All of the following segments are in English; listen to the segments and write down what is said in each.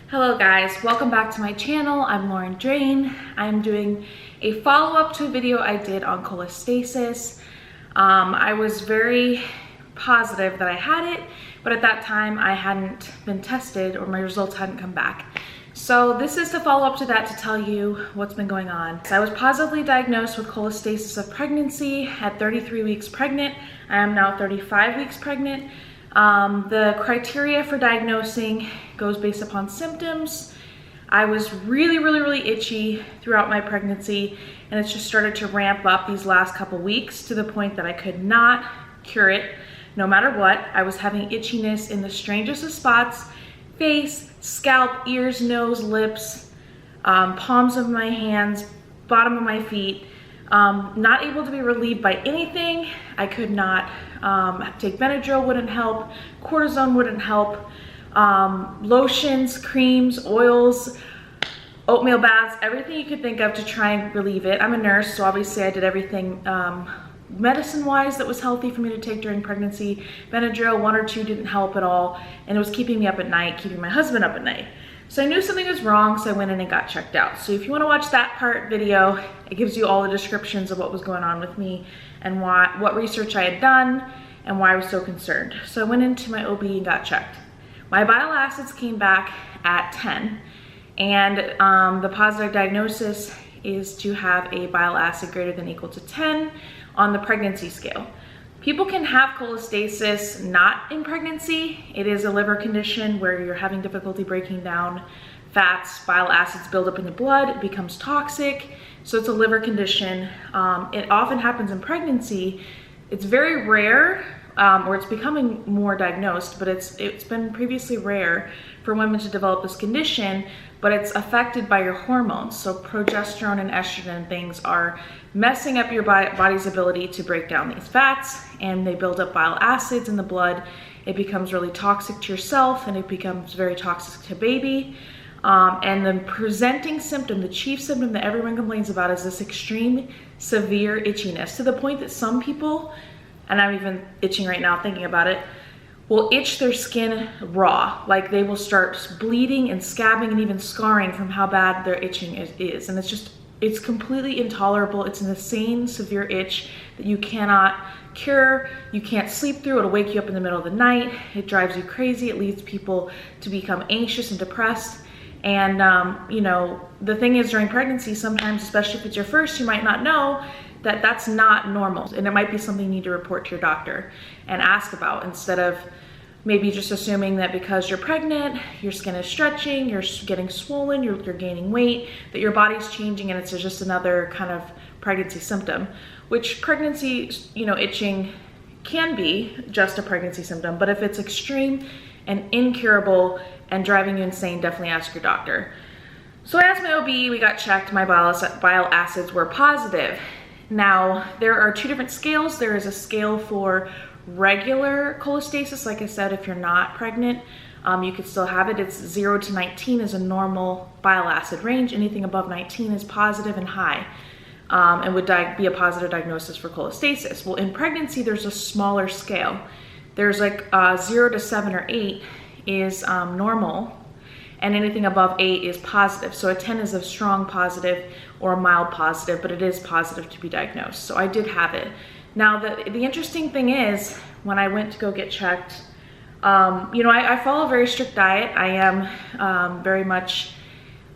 Hello guys, welcome back to my channel. I'm Lauren Drain. I'm doing a follow-up to a video I did on cholestasis. I was very positive that I had it, but at that time I hadn't been tested or my results hadn't come back. So this is the follow-up to that to tell you what's been going on. So I was positively diagnosed with cholestasis of pregnancy at 33 weeks pregnant. I am now 35 weeks pregnant. The criteria for diagnosing goes based upon symptoms. I was really itchy throughout my pregnancy, and it's just started to ramp up these last couple weeks to the point that I could not cure it no matter what. I was having itchiness in the strangest of spots: face, scalp, ears, nose, lips, palms of my hands, bottom of my feet. Not able to be relieved by anything. I could not take Benadryl, wouldn't help, cortisone wouldn't help, lotions, creams, oils, oatmeal baths, everything you could think of to try and relieve it. I'm a nurse, so obviously I did everything medicine-wise that was healthy for me to take during pregnancy. Benadryl, 1 or 2 didn't help at all, and it was keeping me up at night, keeping my husband up at night. So I knew something was wrong, so I went in and got checked out. So if you want to watch that part video, it gives you all the descriptions of what was going on with me and what research I had done and why I was so concerned. So I went into my OB and got checked. My bile acids came back at 10, and the positive diagnosis is to have a bile acid greater than or equal to 10 on the pregnancy scale. People can have cholestasis not in pregnancy. It is a liver condition where you're having difficulty breaking down fats, bile acids build up in the blood, it becomes toxic. So it's a liver condition. It often happens in pregnancy. It's very rare, or it's becoming more diagnosed, but it's been previously rare for women to develop this condition, but it's affected by your hormones. So progesterone and estrogen and things are messing up your body's ability to break down these fats, and they build up bile acids in the blood. It becomes really toxic to yourself, and it becomes very toxic to baby. And the presenting symptom, the chief symptom that everyone complains about, is this extreme severe itchiness, to the point that some people, and I'm even itching right now thinking about it, will itch their skin raw. Like they will start bleeding and scabbing and even scarring from how bad their itching is. And it's completely intolerable. It's an insane severe itch that you cannot cure. You can't sleep through. It'll wake you up in the middle of the night. It drives you crazy. It leads people to become anxious and depressed. And you know, the thing is, during pregnancy, sometimes, especially if it's your first, you might not know that that's not normal, and it might be something you need to report to your doctor and ask about, instead of maybe just assuming that because you're pregnant, your skin is stretching, you're getting swollen, you're gaining weight, that your body's changing and it's just another kind of pregnancy symptom, which pregnancy, you know, itching can be just a pregnancy symptom. But if it's extreme and incurable and driving you insane, definitely ask your doctor. So I asked my OB, we got checked, my bile acids were positive. Now, there are 2 different scales. There is a scale for regular cholestasis. Like I said, if you're not pregnant, you could still have it. It's 0 to 19 is a normal bile acid range. Anything above 19 is positive and high, and would be a positive diagnosis for cholestasis. Well, in pregnancy, there's a smaller scale. There's like 0 to 7 or 8 is normal, and anything above 8 is positive. So a 10 is a strong positive or a mild positive, but it is positive to be diagnosed. So I did have it. Now, the interesting thing is, when I went to go get checked, you know, I follow a very strict diet. I am very much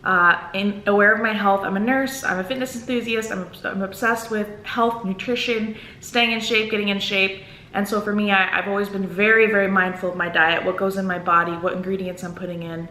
aware of my health. I'm a nurse, I'm a fitness enthusiast, I'm obsessed with health, nutrition, staying in shape, getting in shape. And so for me, I've always been very mindful of my diet, what goes in my body, what ingredients I'm putting in,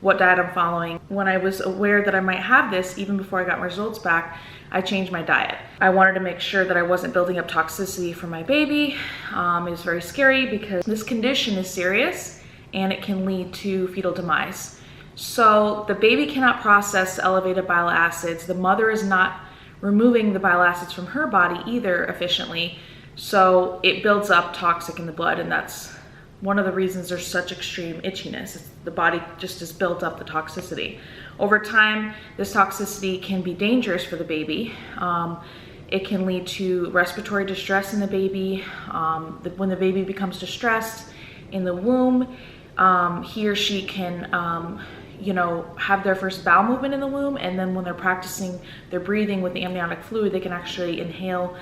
what diet I'm following. When I was aware that I might have this, even before I got my results back, I changed my diet. I wanted to make sure that I wasn't building up toxicity for my baby. It was very scary because this condition is serious and it can lead to fetal demise. So the baby cannot process elevated bile acids. The mother is not removing the bile acids from her body either efficiently. So it builds up toxic in the blood, and that's one of the reasons there's such extreme itchiness. The body just has built up the toxicity. Over time, this toxicity can be dangerous for the baby. It can lead to respiratory distress in the baby. When the baby becomes distressed in the womb, he or she can you know, have their first bowel movement in the womb, and then when they're practicing their breathing with the amniotic fluid, they can actually inhale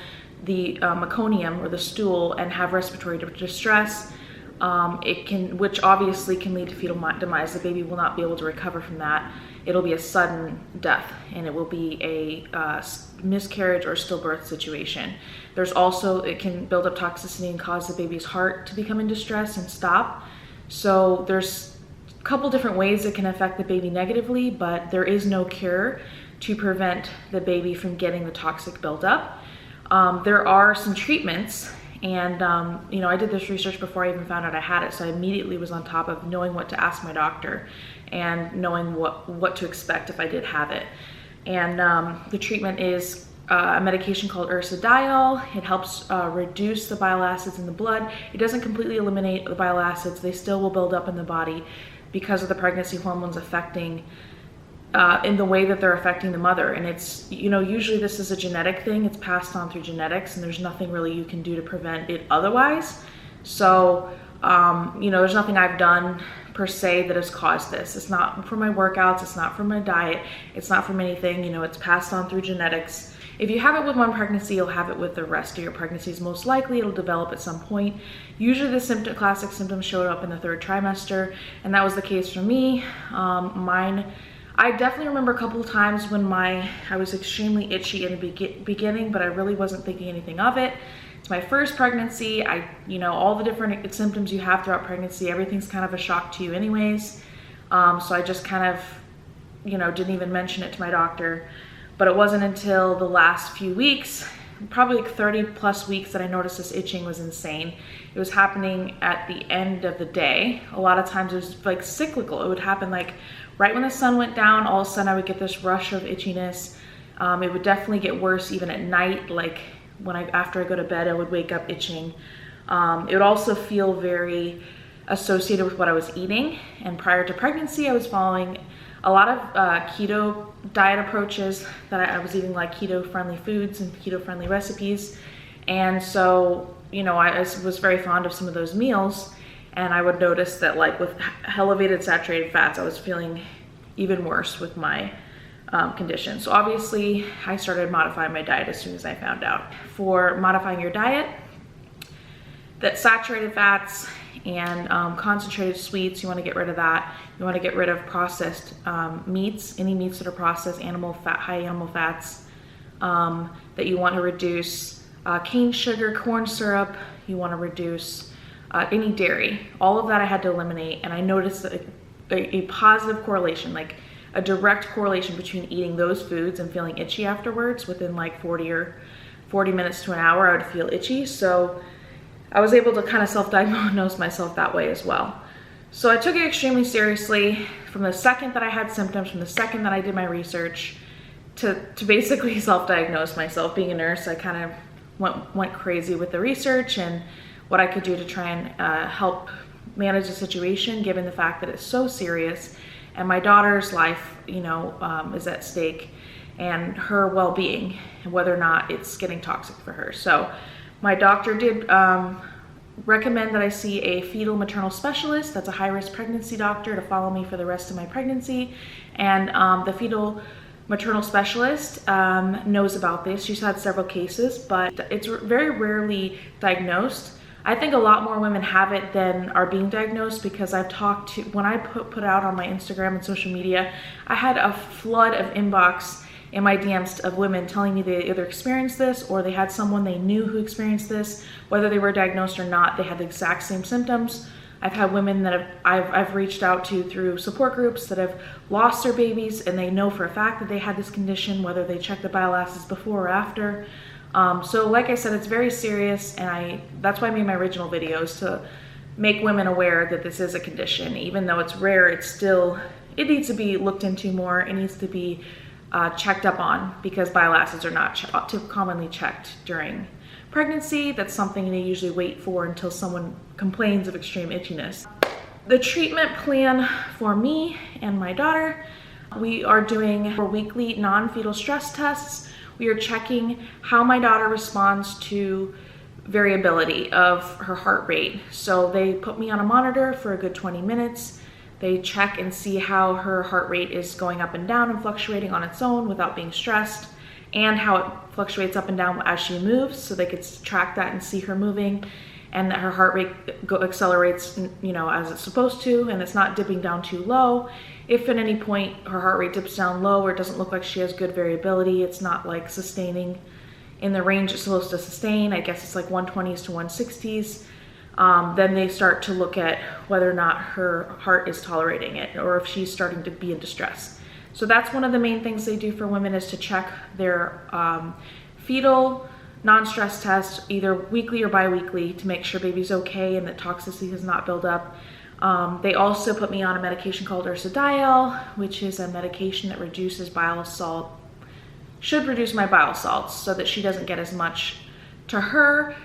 the meconium or the stool and have respiratory distress. Which obviously can lead to fetal demise. The baby will not be able to recover from that. It'll be a sudden death, and it will be a miscarriage or stillbirth situation. There's also, it can build up toxicity and cause the baby's heart to become in distress and stop. So there's a couple different ways it can affect the baby negatively, but there is no cure to prevent the baby from getting the toxic buildup. There are some treatments. And, you know, I did this research before I even found out I had it, so I immediately was on top of knowing what to ask my doctor and knowing what to expect if I did have it. And the treatment is a medication called ursodiol. It helps reduce the bile acids in the blood. It doesn't completely eliminate the bile acids. They still will build up in the body because of the pregnancy hormones affecting in the way that they're affecting the mother. And it's, you know, usually this is a genetic thing. It's passed on through genetics, and there's nothing really you can do to prevent it otherwise. So, you know, there's nothing I've done per se that has caused this. It's not from my workouts. It's not from my diet. It's not from anything, you know, it's passed on through genetics. If you have it with one pregnancy, you'll have it with the rest of your pregnancies. Most likely it'll develop at some point. Usually the classic symptoms showed up in the 3rd trimester, and that was the case for me. I definitely remember a couple of times when I was extremely itchy in the beginning, but I really wasn't thinking anything of it. It's my first pregnancy. You know, all the different symptoms you have throughout pregnancy, everything's kind of a shock to you anyways. So I just kind of, you know, didn't even mention it to my doctor. But it wasn't until the last few weeks, probably like 30+ weeks, that I noticed this itching was insane. It was happening at the end of the day. A lot of times it was like cyclical. It would happen like right when the sun went down, all of a sudden I would get this rush of itchiness. It would definitely get worse even at night. Like after I go to bed, I would wake up itching. It would also feel very associated with what I was eating. And prior to pregnancy, I was following a lot of keto diet approaches. That I was eating like keto-friendly foods and keto-friendly recipes. And so, you know, I was very fond of some of those meals. And I would notice that, like, with elevated saturated fats, I was feeling even worse with my condition. So obviously I started modifying my diet as soon as I found out. For modifying your diet, that saturated fats and concentrated sweets, you want to get rid of that. You want to get rid of processed meats, any meats that are processed, high animal fats, that you want to reduce. Cane sugar, corn syrup, you want to reduce. Any dairy, all of that I had to eliminate. And I noticed a positive correlation, like a direct correlation between eating those foods and feeling itchy afterwards. Within like 40 minutes to an hour, I would feel itchy. So I was able to kind of self-diagnose myself that way as well. So I took it extremely seriously from the second that I had symptoms, from the second that I did my research, to basically self-diagnose myself. Being a nurse, I kind of went crazy with the research and what I could do to try and help manage the situation, given the fact that it's so serious and my daughter's life, you know, is at stake, and her well-being, and whether or not it's getting toxic for her. So my doctor did recommend that I see a fetal maternal specialist. That's a high-risk pregnancy doctor, to follow me for the rest of my pregnancy. And the fetal maternal specialist knows about this. She's had several cases, but it's very rarely diagnosed. I think a lot more women have it than are being diagnosed, because I've talked to, when I put out on my Instagram and social media, I had a flood of inbox in my DMs of women telling me they either experienced this or they had someone they knew who experienced this. Whether they were diagnosed or not, they had the exact same symptoms. I've had women that I've reached out to through support groups that have lost their babies, and they know for a fact that they had this condition, whether they checked the bile acids before or after. So like I said, it's very serious, and that's why I made my original videos, to make women aware that this is a condition. Even though it's rare, it needs to be looked into more. It needs to be checked up on, because bile acids are not too commonly checked during pregnancy. That's something they usually wait for until someone complains of extreme itchiness. The treatment plan for me and my daughter, we are doing weekly non-fetal stress tests. We are checking how my daughter responds to variability of her heart rate. So they put me on a monitor for a good 20 minutes. They check and see how her heart rate is going up and down and fluctuating on its own without being stressed, and how it fluctuates up and down as she moves, so they could track that and see her moving, and that her heart rate accelerates, you know, as it's supposed to, and it's not dipping down too low. If at any point her heart rate dips down low or it doesn't look like she has good variability, it's not like sustaining in the range it's supposed to sustain, I guess it's like 120s to 160s, then they start to look at whether or not her heart is tolerating it, or if she's starting to be in distress. So that's one of the main things they do for women, is to check their fetal non-stress test either weekly or bi-weekly to make sure baby's okay and that toxicity has not built up. They also put me on a medication called ursodiol, which is a medication that reduces bile salt, should reduce my bile salts so that she doesn't get as much to her.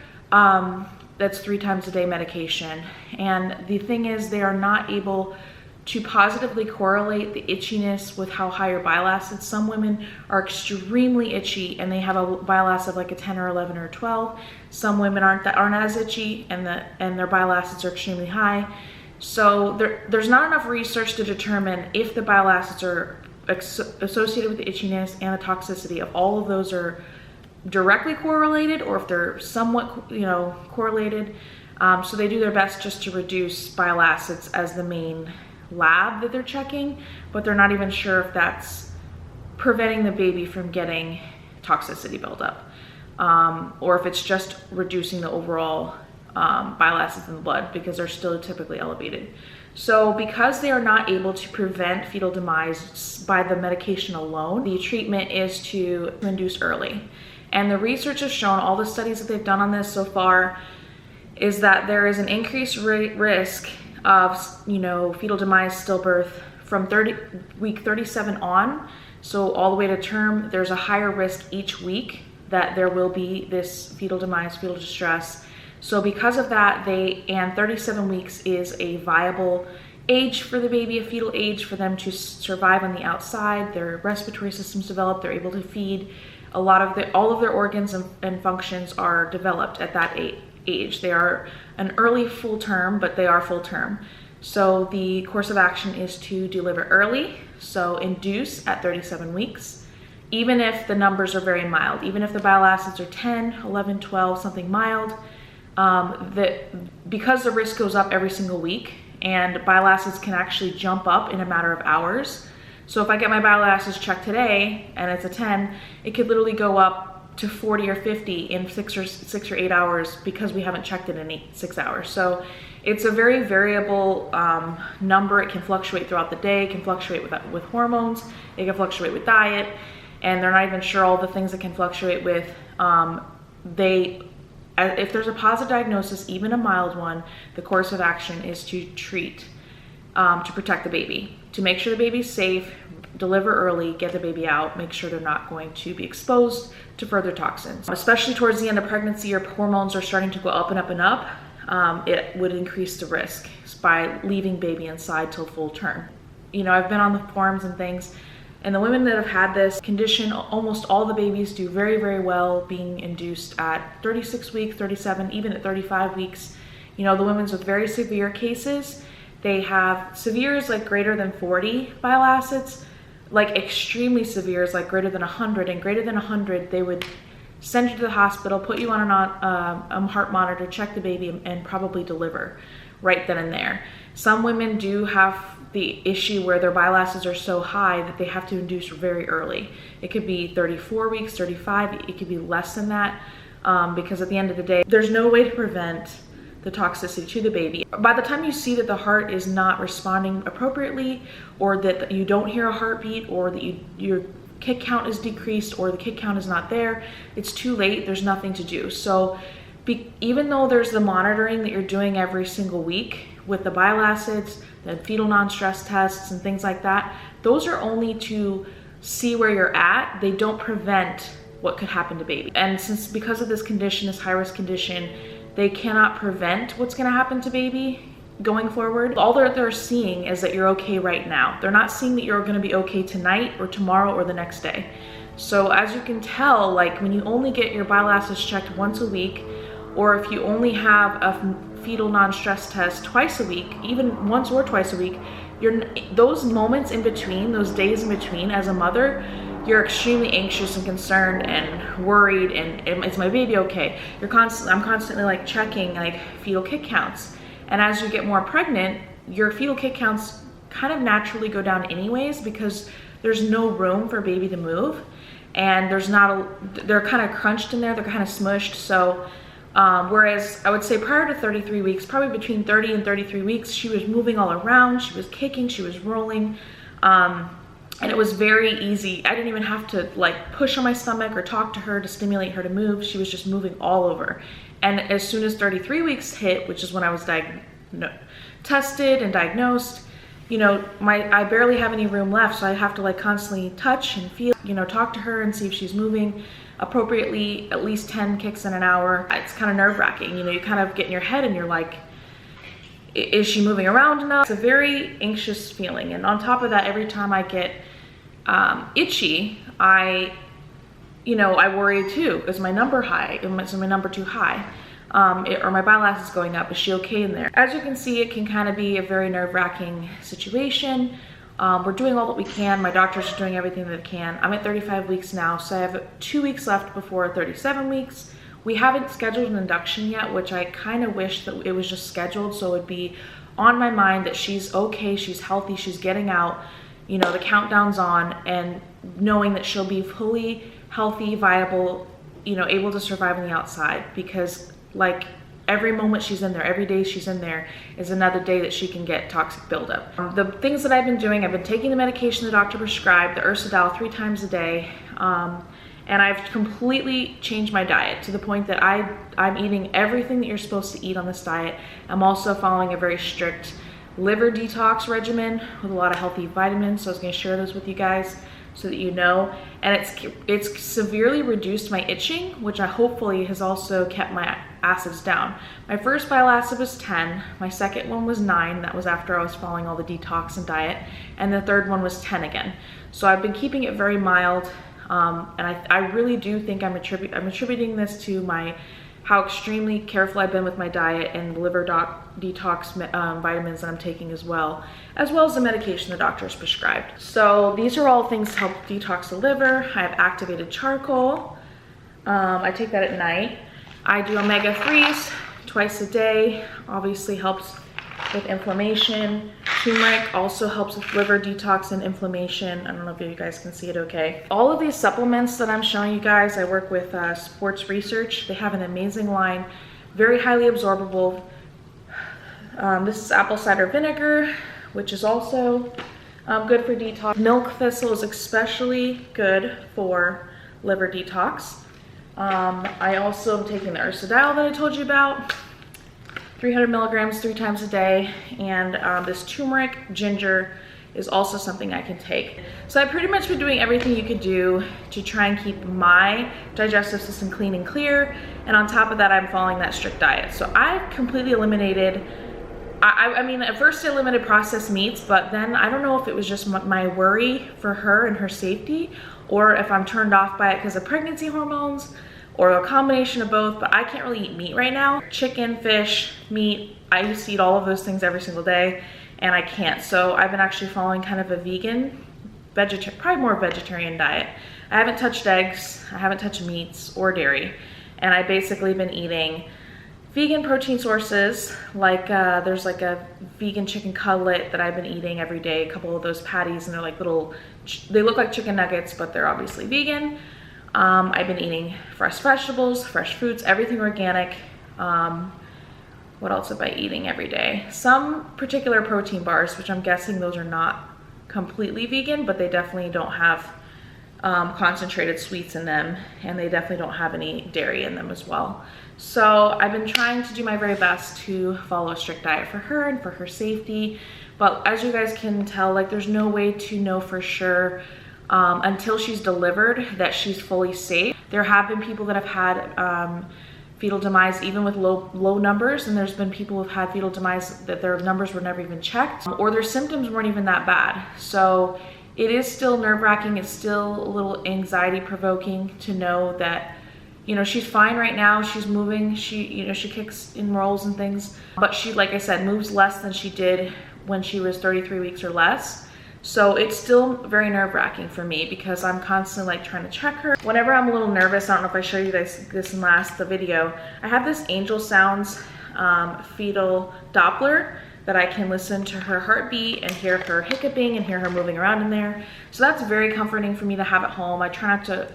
That's 3 times a day medication. And the thing is, they are not able to positively correlate the itchiness with how high your bile acids. Some women are extremely itchy and they have a bile acid like a 10 or 11 or 12. Some women aren't as itchy, and their bile acids are extremely high. So there's not enough research to determine if the bile acids are associated with the itchiness and the toxicity of all of those are directly correlated, or if they're somewhat, you know, correlated. So they do their best just to reduce bile acids as the main lab that they're checking, but they're not even sure if that's preventing the baby from getting toxicity buildup, or if it's just reducing the overall bile acids in the blood, because they're still typically elevated. So because they are not able to prevent fetal demise by the medication alone, the treatment is to induce early. And the research has shown, all the studies that they've done on this so far, is that there is an increased risk of, you know, fetal demise, stillbirth from week 37 on. So all the way to term, there's a higher risk each week that there will be this fetal demise, fetal distress. So because of that, 37 weeks is a viable age for the baby, a fetal age for them to survive on the outside. Their respiratory systems develop, they're able to feed. All of their organs and functions are developed at that age. They are an early full term, but they are full term. So the course of action is to deliver early, so induce at 37 weeks, even if the numbers are very mild, even if the bile acids are 10, 11, 12, something mild, because the risk goes up every single week, and bile acids can actually jump up in a matter of hours. So if I get my bile acids checked today and it's a 10, it could literally go up to 40 or 50 in 6 or 8 hours, because we haven't checked it in 6 hours. So it's a very variable number. It can fluctuate throughout the day, it can fluctuate with hormones, it can fluctuate with diet, and they're not even sure all the things it can fluctuate with. If there's a positive diagnosis, even a mild one, the course of action is to treat, to protect the baby, to make sure the baby's safe, deliver early, get the baby out, make sure they're not going to be exposed to further toxins. Especially towards the end of pregnancy, your hormones are starting to go up and up and up. It would increase the risk by leaving baby inside till full term. You know, I've been on the forums and things, and the women that have had this condition, almost all the babies do very, very well being induced at 36 weeks, 37, even at 35 weeks. You know, the women with very severe cases, they have severe is like greater than 40 bile acids, like extremely severe is like greater than 100, and greater than 100, they would send you to the hospital, put you on a heart monitor, check the baby, and probably deliver right then and there. Some women do have the issue where their bile acids are so high that they have to induce very early. It could be 34 weeks, 35, it could be less than that, because at the end of the day, there's no way to prevent the toxicity to the baby. By the time you see that the heart is not responding appropriately, or that you don't hear a heartbeat, or that your kick count is decreased, or the kick count is not there, it's too late, there's nothing to do. So even though there's the monitoring that you're doing every single week with the bile acids, the fetal non-stress tests and things like that, those are only to see where you're at. They don't prevent what could happen to baby. And because of this condition, this high-risk condition, they cannot prevent what's gonna happen to baby going forward. All they're seeing is that you're okay right now. They're not seeing that you're gonna be okay tonight or tomorrow or the next day. So as you can tell, like when you only get your bile acids checked once a week, or if you only have a fetal non-stress test twice a week, even once or twice a week, those moments in between, those days in between as a mother, you're extremely anxious and concerned and worried, and is my baby okay? I'm constantly like checking like fetal kick counts. And as you get more pregnant, your fetal kick counts kind of naturally go down anyways, because there's no room for baby to move, and they're kind of crunched in there, they're kind of smushed. So whereas I would say prior to 33 weeks, probably between 30 and 33 weeks, she was moving all around, she was kicking, she was rolling, and it was very easy. I didn't even have to like push on my stomach or talk to her to stimulate her to move. She was just moving all over. And as soon as 33 weeks hit, which is when I was tested and diagnosed, you know, I barely have any room left, so I have to like constantly touch and feel, you know, talk to her and see if she's moving appropriately, at least 10 kicks in an hour. It's kind of nerve-wracking, you know, you kind of get in your head and you're like, is she moving around enough? It's a very anxious feeling. And on top of that, every time I get itchy, I worry too. Is my number high? Is my number too high? Or my bile acid is going up? Is she okay in there? As you can see, it can kind of be a very nerve-wracking situation. We're doing all that we can. My doctors are doing everything that they can. I'm at 35 weeks now, so I have 2 weeks left before 37 weeks. We haven't scheduled an induction yet, which I kind of wish that it was just scheduled, so it would be on my mind that she's okay, she's healthy, she's getting out, you know, the countdown's on, and knowing that she'll be fully healthy, viable, you know, able to survive on the outside. Because like every moment she's in there, every day she's in there is another day that she can get toxic buildup. The things that I've been doing, I've been taking the medication the doctor prescribed, the Ursidal 3 times a day, and I've completely changed my diet to the point that I'm eating everything that you're supposed to eat on this diet. I'm also following a very strict liver detox regimen with a lot of healthy vitamins, so I was going to share those with you guys so that you know. And it's severely reduced my itching, which hopefully has also kept my acids down. My first bile acid was 10, my second one was 9, that was after I was following all the detox and diet, and the third one was 10 again. So I've been keeping it very mild, and I really do think I'm attributing this to how extremely careful I've been with my diet and the liver detox vitamins that I'm taking as well as the medication the doctor's prescribed. So these are all things to help detox the liver. I have activated charcoal. I take that at night. I do omega-3s twice a day, obviously helps with inflammation. Turmeric also helps with liver detox and inflammation. I don't know if you guys can see it okay. All of these supplements that I'm showing you guys, I work with Sports Research. They have an amazing line, very highly absorbable. This is apple cider vinegar, which is also good for detox. Milk thistle is especially good for liver detox. I also am taking the Ursidal that I told you about. 300 milligrams 3 times a day, and this turmeric ginger is also something I can take. So I've pretty much been doing everything you could do to try and keep my digestive system clean and clear, and on top of that I'm following that strict diet. So I've completely eliminated, I mean at first I limited processed meats, but then I don't know if it was just my worry for her and her safety, or if I'm turned off by it because of pregnancy hormones, or a combination of both, but I can't really eat meat right now. Chicken, fish, meat, I used to eat all of those things every single day, and I can't. So I've been actually following kind of a vegan, probably more vegetarian diet. I haven't touched eggs, I haven't touched meats or dairy, and I've basically been eating vegan protein sources, like there's like a vegan chicken cutlet that I've been eating every day, a couple of those patties, and they're like they look like chicken nuggets, but they're obviously vegan. I've been eating fresh vegetables, fresh fruits, everything organic. What else am I eating every day? Some particular protein bars, which I'm guessing those are not completely vegan, but they definitely don't have concentrated sweets in them, and they definitely don't have any dairy in them as well. So I've been trying to do my very best to follow a strict diet for her and for her safety, but as you guys can tell, like there's no way to know for sure until she's delivered that she's fully safe. There have been people that have had fetal demise even with low numbers, and there's been people who've had fetal demise that their numbers were never even checked, or their symptoms weren't even that bad. So it is still nerve-wracking, it's still a little anxiety provoking to know that, you know, she's fine right now, she's moving, she kicks and rolls and things, but she, like I said, moves less than she did when she was 33 weeks or less. So it's still very nerve-wracking for me because I'm constantly like trying to check her. Whenever I'm a little nervous, I don't know if I showed you guys this in the video, I have this Angel Sounds fetal Doppler that I can listen to her heartbeat and hear her hiccuping and hear her moving around in there. So that's very comforting for me to have at home. I try not to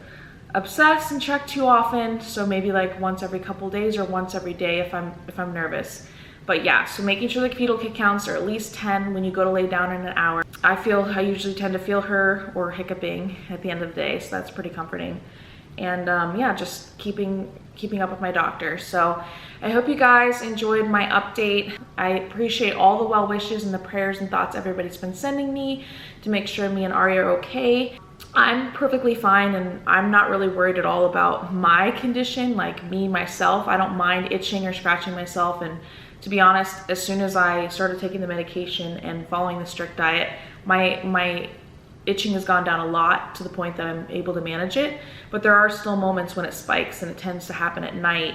obsess and check too often, so maybe like once every couple days or once every day if I'm nervous. But yeah, so making sure the fetal kick counts are at least 10 when you go to lay down in an hour. I usually tend to feel her or hiccuping at the end of the day, so that's pretty comforting. And yeah, just keeping up with my doctor. So I hope you guys enjoyed my update. I appreciate all the well wishes and the prayers and thoughts everybody's been sending me to make sure me and Ari are okay. I'm perfectly fine, and I'm not really worried at all about my condition, like me, myself. I don't mind itching or scratching myself, and to be honest, as soon as I started taking the medication and following the strict diet, my itching has gone down a lot to the point that I'm able to manage it. But there are still moments when it spikes, and it tends to happen at night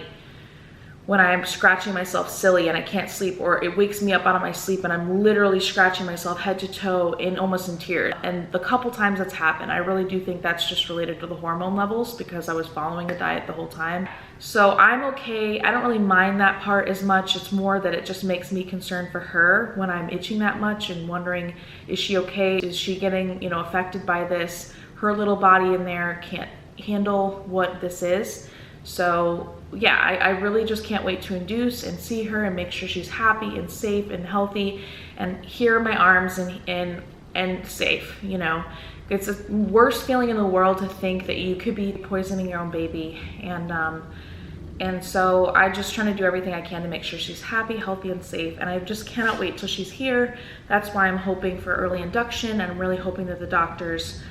when I'm scratching myself silly and I can't sleep, or it wakes me up out of my sleep and I'm literally scratching myself head to toe almost in tears. And the couple times that's happened, I really do think that's just related to the hormone levels because I was following a diet the whole time. So I'm okay. I don't really mind that part as much. It's more that it just makes me concerned for her when I'm itching that much and wondering, is she okay? Is she getting, you know, affected by this? Her little body in there can't handle what this is. So yeah, I really just can't wait to induce and see her and make sure she's happy and safe and healthy and here in my arms and safe, you know. It's the worst feeling in the world to think that you could be poisoning your own baby. And so I'm just trying to do everything I can to make sure she's happy, healthy, and safe. And I just cannot wait till she's here. That's why I'm hoping for early induction, and I'm really hoping that the doctors,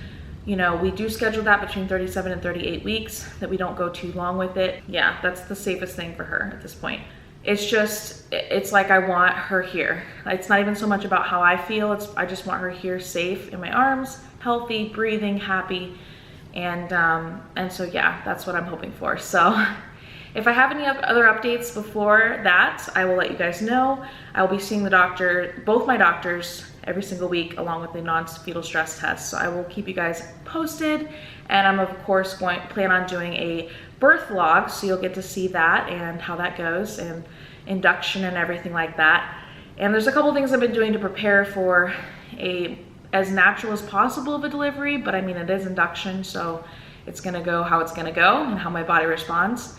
you know, we do schedule that between 37 and 38 weeks, that we don't go too long with it. Yeah, that's the safest thing for her at this point. It's like I want her here. It's not even so much about how I feel. I just want her here safe in my arms, healthy, breathing, happy. And so yeah, that's what I'm hoping for. So if I have any other updates before that, I will let you guys know. I will be seeing the doctor, both my doctors, every single week, along with the non-fetal stress test. So I will keep you guys posted. And I'm of course plan on doing a birth vlog, so you'll get to see that and how that goes, and induction and everything like that. And there's a couple things I've been doing to prepare for as natural as possible of a delivery, but I mean, it is induction, so it's gonna go how it's gonna go and how my body responds.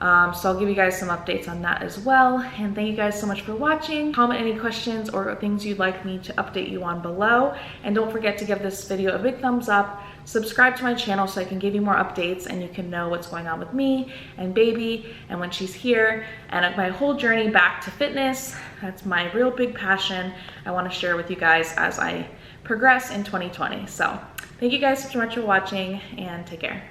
So I'll give you guys some updates on that as well. And thank you guys so much for watching. Comment any questions or things you'd like me to update you on below. And don't forget to give this video a big thumbs up. Subscribe to my channel so I can give you more updates and you can know what's going on with me and baby and when she's here, and my whole journey back to fitness. That's my real big passion I want to share with you guys as I progress in 2020. So thank you guys so much for watching, and take care.